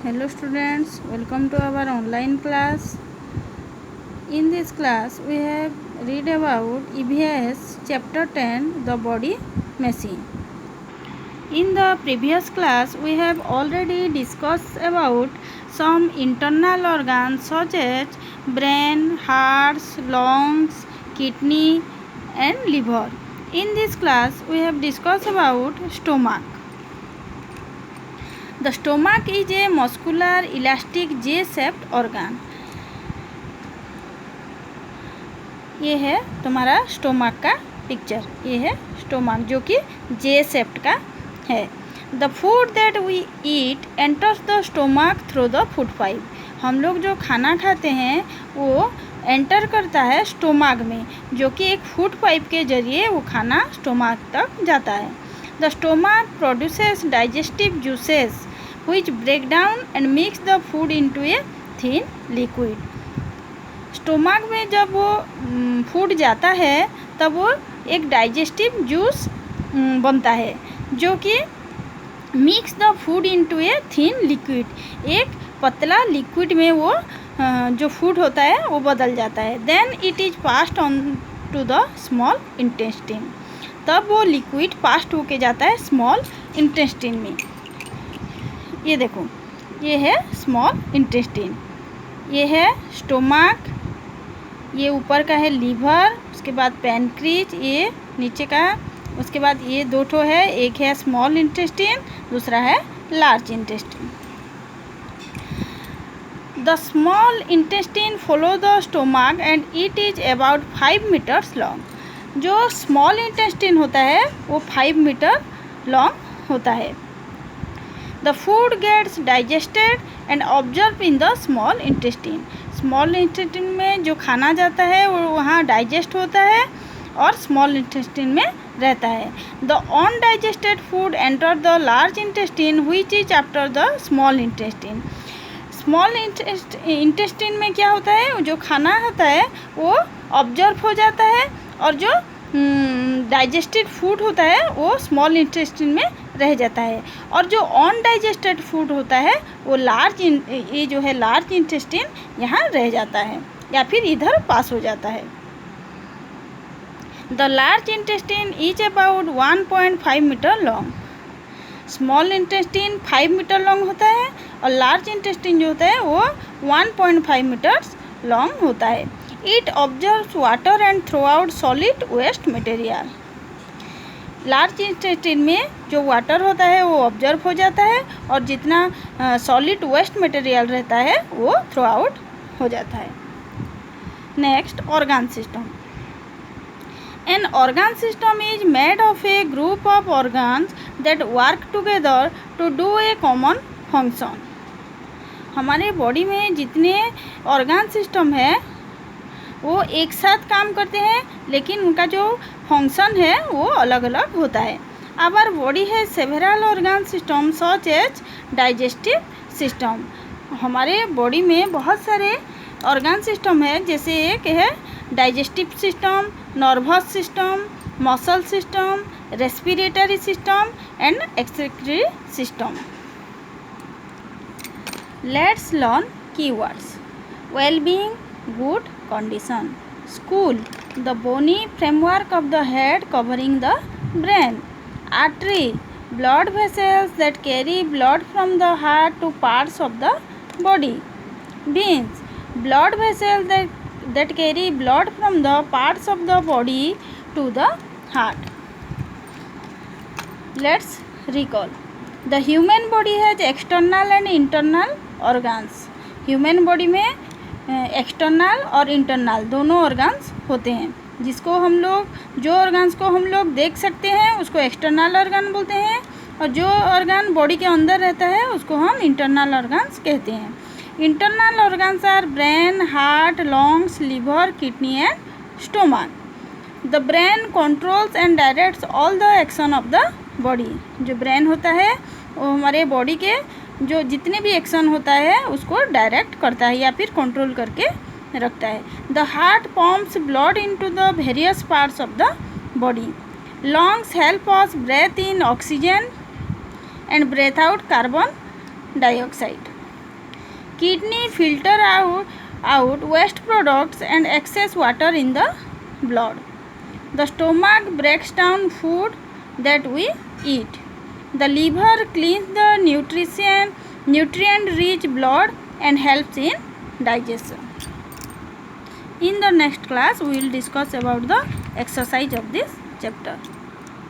Hello students, welcome to our online class. In this class we have read about EVS chapter 10, the body machine. In the previous class we have already discussed about some internal organs such as brain, heart, lungs, kidney and liver. In this class we have discussed about stomach. The stomach is a muscular, elastic, J-shaped organ. ये है तुम्हारा stomach का picture. ये है stomach जो कि जे shaped का है. The food that we eat enters the stomach through the food pipe. हम लोग जो खाना खाते हैं वो एंटर करता है स्टोमक में, जो कि एक फूड पाइप के जरिए वो खाना स्टोमक तक जाता है. The stomach produces digestive juices which break down and mix the food into a thin liquid. Stomach में जब वो फूड जाता है तब वो एक डाइजेस्टिव जूस बनता है जो कि mix the food into a thin liquid. एक पतला लिक्विड में वो जो फूड होता है वो बदल जाता है. Then it is passed on to the small intestine. तब वो लिक्विड पास्ट होके जाता है स्मॉल इंटेस्टिन में. ये देखो, ये है स्मॉल इंटेस्टिन, ये है स्टोमक, ये ऊपर का है लीवर, उसके बाद पैनक्रीज, ये नीचे का, उसके बाद ये दो ठो है, एक है स्मॉल इंटेस्टिन, दूसरा है large intestine. The small intestine follow the stomach and it is about 5 metres long. जो स्मॉल इंटेस्टिन होता है वो 5 मीटर लॉन्ग होता है. The food gets digested and absorbed in the small intestine. Small intestine में जो खाना जाता है वो वहाँ डाइजेस्ट होता है और स्मॉल इंटेस्टिन में रहता है. The undigested food enter the large intestine which is after the small intestine. Small intestine में क्या होता है, जो खाना होता है वो ऑब्जर्व हो जाता है और जो डाइजेस्टेड फूड होता है वो स्मॉल इंटेस्टिन में रह जाता है, और जो अनडाइजेस्टेड फूड होता है वो ये जो है लार्ज इंटेस्टिन यहाँ रह जाता है या फिर इधर पास हो जाता है. The large intestine is about 1.5 metre long. Small intestine 5 metre long होता है और लार्ज इंटेस्टिन जो होता है वो 1.5 मीटर्स लॉन्ग होता है. It observes water and throw out solid waste material. Large intestine में जो वाटर होता है वो ऑब्जर्व हो जाता है और जितना सॉलिड वेस्ट मटेरियल रहता है वो थ्रो आउट हो जाता है. Next, organ system. An organ system is made of a group of organs that work together to do a common function. हमारे बॉडी में जितने ऑर्गन सिस्टम है वो एक साथ काम करते हैं, लेकिन उनका जो फंक्शन है वो अलग अलग होता है. आवर बॉडी है several organ system such as digestive system. हमारे बॉडी में बहुत सारे ऑर्गन सिस्टम है, जैसे एक है digestive system, nervous system, muscle system, respiratory system and excretory system. Let's learn keywords. Well-being, good condition. School, the bony framework of the head covering the brain. Artery, blood vessels that carry blood from the heart to parts of the body. Veins, blood vessels that carry blood from the parts of the body to the heart. Let's recall. The human body has external and internal organs. Human body में external और internal दोनों organs होते हैं, जिसको हम लोग जो organs को हम लोग देख सकते हैं उसको एक्सटर्नल ऑर्गन बोलते हैं, और जो ऑर्गन बॉडी के अंदर रहता है उसको हम इंटरनल ऑर्गन्स कहते हैं. Internal organs our brain, heart, lungs, liver, kidney and stomach. The brain controls and directs all the action of the body. जो ब्रेन होता है वो हमारे बॉडी के जो जितने भी एक्शन होता है उसको डायरेक्ट करता है या फिर कंट्रोल करके रखता है. The heart pumps blood into the various parts of the body. Lungs help us breathe in oxygen and breathe out carbon dioxide. Kidney filter out waste products and excess water in the blood. The stomach breaks down food that we eat. The liver cleans the nutrient-rich blood and helps in digestion. In the next class, we will discuss about the exercise of this chapter.